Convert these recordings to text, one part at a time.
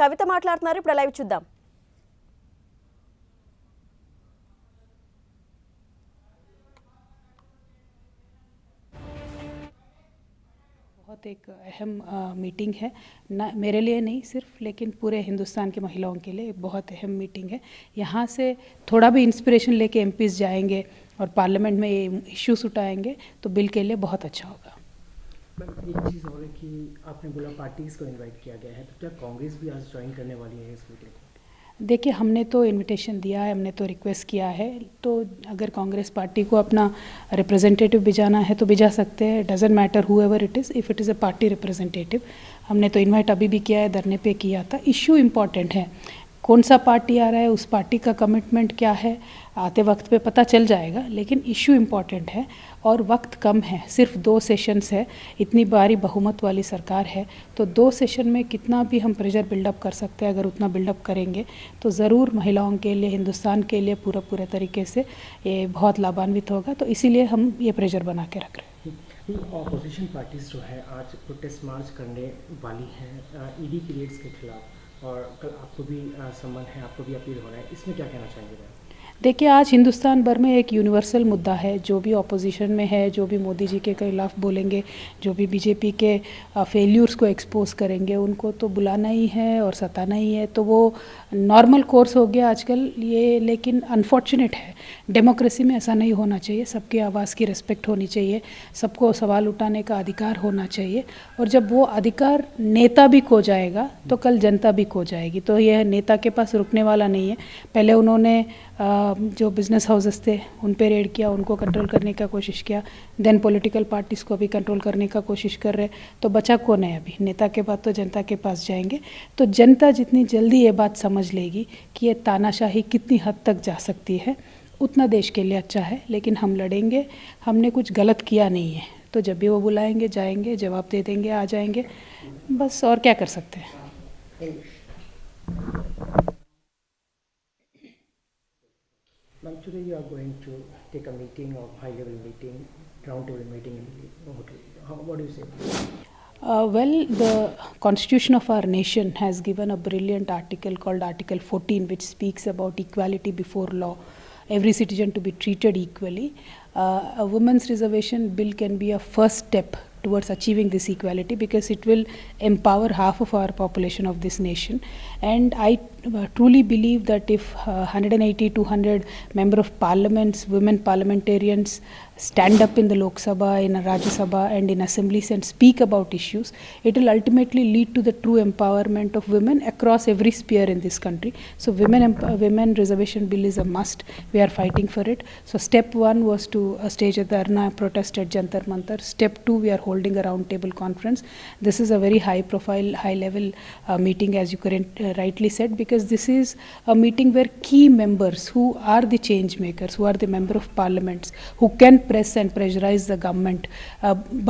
కవిత మాట్లాడుతున్నారు. ఇప్పుడు లైవ్ చూద్దాం. बहुत एक अहम मीटिंग है ना, मेरे लिए नहीं सिर्फ, लेकिन पूरे हिंदुस्तान के महिलाओं के लिए बहुत अहम मीटिंग है. यहाँ से थोड़ा भी इंस्पिरेशन लेके एमपीज जाएंगे और पार्लियामेंट में ये इश्यूज उठाएंगे तो बिल के लिए बहुत अच्छा होगा. मैम, एक चीज़ और है कि आपने बोला पार्टीज़ को इनवाइट किया गया है, तो क्या कांग्रेस भी आज ज्वाइन करने वाली है इस मीटिंग को? देखिए, हमने तो इनविटेशन दिया है, हमने तो रिक्वेस्ट किया है, तो अगर कांग्रेस पार्टी को अपना रिप्रेजेंटेटिव भिजाना है तो भिजा सकते हैं. Doesn't matter who ever it is, if it is a party representative. हमने तो इनवाइट अभी भी किया है, धरने पे किया था. इश्यू इम्पॉर्टेंट है, कौन सा पार्टी आ रहा है, उस पार्टी का कमिटमेंट क्या है, आते वक्त पे पता चल जाएगा. लेकिन इश्यू इम्पॉर्टेंट है और वक्त कम है, सिर्फ 2 सेशंस है. इतनी भारी बहुमत वाली सरकार है, तो 2 सेशन में कितना भी हम प्रेशर बिल्डअप कर सकते हैं. अगर उतना बिल्डअप करेंगे तो ज़रूर महिलाओं के लिए, हिंदुस्तान के लिए पूरे तरीके से ये बहुत लाभान्वित होगा. तो इसीलिए हम ये प्रेशर बना के रख रहे हैं. ऑपोजिशन पार्टीज जो है आज प्रोटेस्ट मार्च करने वाली हैं ईडी की रेड्स के खिलाफ, और कल आपको भी सम्मान है, आपको भी अपील हो रहा है, इसमें क्या कहना चाहेंगे मैम? देखिए, आज हिंदुस्तान भर में एक यूनिवर्सल मुद्दा है. जो भी ऑपोजिशन में है, जो भी मोदी जी के खिलाफ बोलेंगे, जो भी बीजेपी के फेल्यूर्स को एक्सपोज करेंगे, उनको तो बुलाना ही है और सताना ही है. तो वो नॉर्मल कोर्स हो गया आजकल ये. लेकिन अनफॉर्चुनेट है, डेमोक्रेसी में ऐसा नहीं होना चाहिए. सबकी आवाज़ की रिस्पेक्ट होनी चाहिए, सबको सवाल उठाने का अधिकार होना चाहिए. और जब वो अधिकार नेता भी खो जाएगा तो कल जनता भी खो जाएगी. तो यह नेता के पास रुकने वाला नहीं है. पहले उन्होंने जो बिजनेस हाउसेस थे उन पे रेड किया, उनको कंट्रोल करने का कोशिश किया. देन पॉलिटिकल पार्टीज़ को भी कंट्रोल करने का कोशिश कर रहे. तो बचा कौन है अभी? नेता के बाद तो जनता के पास जाएंगे. तो जनता जितनी जल्दी ये बात समझ लेगी कि ये तानाशाही कितनी हद तक जा सकती है, उतना देश के लिए अच्छा है. लेकिन हम लड़ेंगे, हमने कुछ गलत किया नहीं है. तो जब भी वो बुलाएंगे जाएंगे, जवाब दे देंगे, आ जाएंगे, बस. और क्या कर सकते हैं. Ma'am, today you are going to take a meeting of high-level meeting, round-table meeting in the hotel. What do you say? Well, the constitution of our nation has given a brilliant article called Article 14, which speaks about equality before law, every citizen to be treated equally. A women's reservation bill can be a first step towards achieving this equality, because it will empower half of our population of this nation. And I truly believe that if 180 to 200 member of parliaments, women parliamentarians stand up in the Lok Sabha, in Rajya Sabha and in assemblies and speak about issues, it will ultimately lead to the true empowerment of women across every sphere in this country. So women reservation bill is a must. We are fighting for it. So step 1 was to stage a dharna protest at Jantar Mantar. Step 2, we are holding a round table conference. This is a very high profile, high level meeting, as you rightly said, because this is a meeting where key members who are the change makers, who are the member of parliaments, who can press and pressurize the government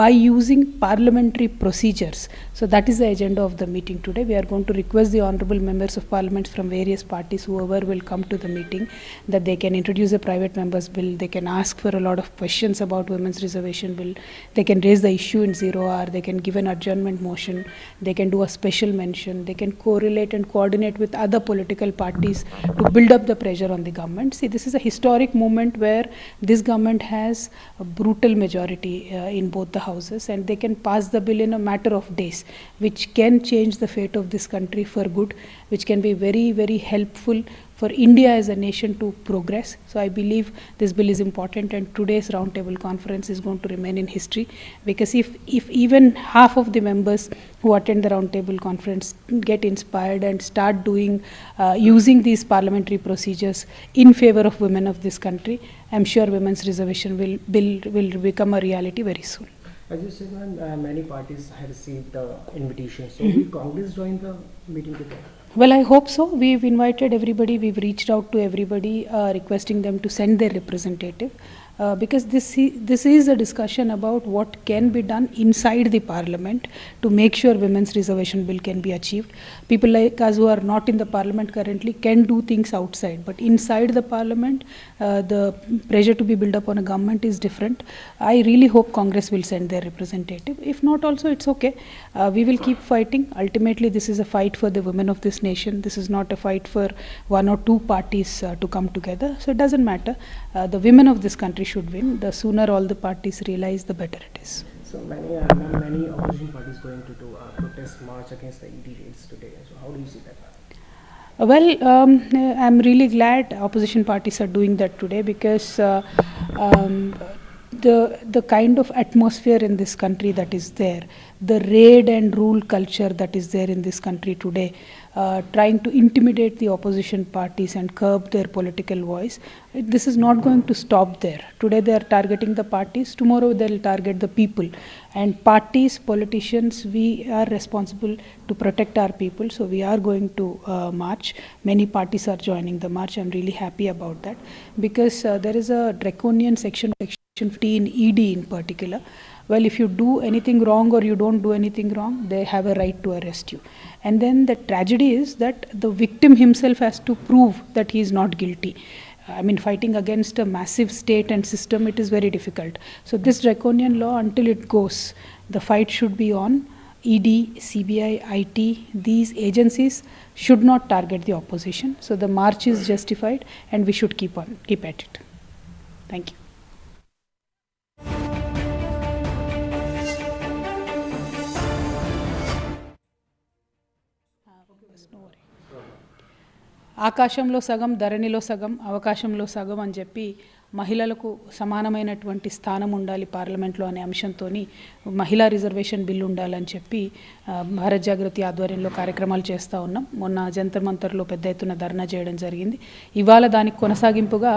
by using parliamentary procedures. So that is the agenda of the meeting today. We are going to request the honorable members of parliament from various parties, whoever will come to the meeting, that they can introduce a private members bill, they can ask for a lot of questions about women's reservation bill, they can raise the issue in 0 hour, they can give an adjournment motion, they can do a special mention, they can correlate and coordinate with other political parties to build up the pressure on the government. See, this is a historic moment where this government has a brutal majority in both the houses, and they can pass the bill in a matter of days, which can change the fate of this country for good, which can be very helpful for India as a nation to progress. So I believe this bill is important, and today's roundtable conference is going to remain in history, because if even half of the members who attend the roundtable conference get inspired and start doing using these parliamentary procedures in favor of women of this country, I'm sure women's reservation will become a reality very soon. As you said, ma'am, many parties have received the invitation. So will Congress join the meeting today? Well, I hope so. We've invited everybody. We've reached out to everybody, requesting them to send their representative. because this is a discussion about what can be done inside the parliament to make sure women's reservation bill can be achieved. People like us who are not in the parliament currently can do things outside, but inside the parliament the pressure to be built up on a government is different. I really hope Congress will send their representative. If not also, it's okay. We will keep fighting. Ultimately this is a fight for the women of this nation. This is not a fight for one or two parties to come together. So it doesn't matter. The women of this country should win. The sooner all the parties realize, the better it is. So many opposition parties going to do a protest march against the ED raids today. So how do you see that? Well, I'm really glad opposition parties are doing that today, because the kind of atmosphere in this country that is there, the raid and rule culture that is there in this country today, trying to intimidate the opposition parties and curb their political voice, this is not going to stop there. Today they are targeting the parties, tomorrow they will target the people. And parties, politicians, we are responsible to protect our people, so we are going to march. Many parties are joining the march. I'm really happy about that, because there is a draconian section 15 ED in particular. Well, if you do anything wrong or you don't do anything wrong, they have a right to arrest you. And then the tragedy is that the victim himself has to prove that he is not guilty. I mean, fighting against a massive state and system, it is very difficult. So this draconian law, until it goes, the fight should be on. ED, CBI, IT, these agencies should not target the opposition. So the march is justified and we should keep at it. Thank you. ఆకాశంలో సగం, ధరణిలో సగం, అవకాశంలో సగం అని చెప్పి మహిళలకు సమానమైనటువంటి స్థానం ఉండాలి పార్లమెంట్లో అనే అంశంతో మహిళా రిజర్వేషన్ బిల్లు ఉండాలని చెప్పి భారత్ జాగృతి ఆధ్వర్యంలో కార్యక్రమాలు చేస్తూ ఉన్నాం. మొన్న జంతర్ మంతర్లో పెద్ద ఎత్తున ధర్నా చేయడం జరిగింది. ఇవాళ దానికి కొనసాగింపుగా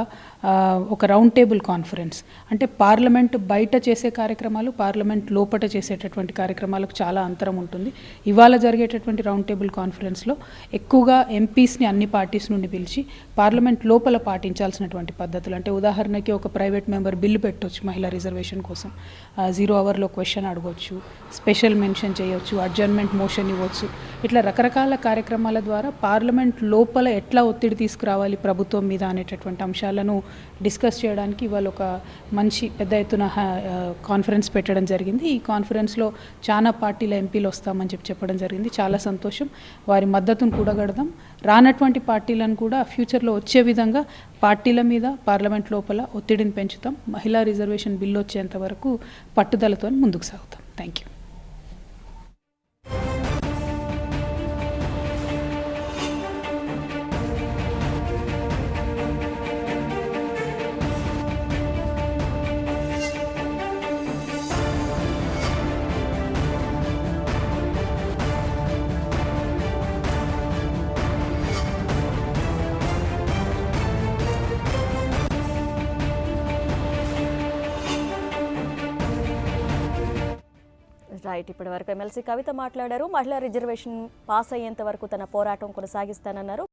ఒక రౌండ్ టేబుల్ కాన్ఫరెన్స్, అంటే పార్లమెంట్ బయట చేసే కార్యక్రమాలు, పార్లమెంట్ లోపట చేసేటటువంటి కార్యక్రమాలకు చాలా అంతరం ఉంటుంది. ఇవాళ జరిగేటటువంటి రౌండ్ టేబుల్ కాన్ఫరెన్స్లో ఎక్కువగా ఎంపీస్ని అన్ని పార్టీస్ నుండి పిలిచి పార్లమెంట్ లోపల పాటించాల్సినటువంటి పద్ధతులు, అంటే ఉదాహరణకి ఒక ప్రైవేట్ మెంబర్ బిల్లు పెట్టవచ్చు మహిళా రిజర్వేషన్ కోసం, 0 అవర్లో క్వశ్చన్ అడగవచ్చు, స్పెషల్ మెన్షన్ చేయవచ్చు, అడ్జర్న్మెంట్ మోషన్ ఇవ్వచ్చు. ఇట్లా రకరకాల కార్యక్రమాల ద్వారా పార్లమెంట్ లోపల ఎట్లా ఒత్తిడి తీసుకురావాలి ప్రభుత్వం మీద అనేటటువంటి అంశాలను డిస్కస్ చేయడానికి ఇవాళ ఒక మంచి పెద్ద ఎత్తున కాన్ఫరెన్స్ పెట్టడం జరిగింది. ఈ కాన్ఫరెన్స్లో చాలా పార్టీల ఎంపీలు వస్తామని చెప్పడం జరిగింది. చాలా సంతోషం. వారి మద్దతును కూడగడదాం. రానటువంటి పార్టీలను కూడా ఫ్యూచర్లో వచ్చే విధంగా పార్టీల మీద పార్లమెంట్ లోపల ఒత్తిడిని పెంచుతాం. మహిళా రిజర్వేషన్ బిల్లు వచ్చేంత వరకు పట్టుదలతో ముందుకు సాగుతాం. Thank you. రైట్, ఇప్పటి వరకు ఎమ్మెల్సీ కవిత మాట్లాడారు. మహిళా రిజర్వేషన్ పాస్ అయ్యేంత వరకు తన పోరాటం కొనసాగిస్తానన్నారు.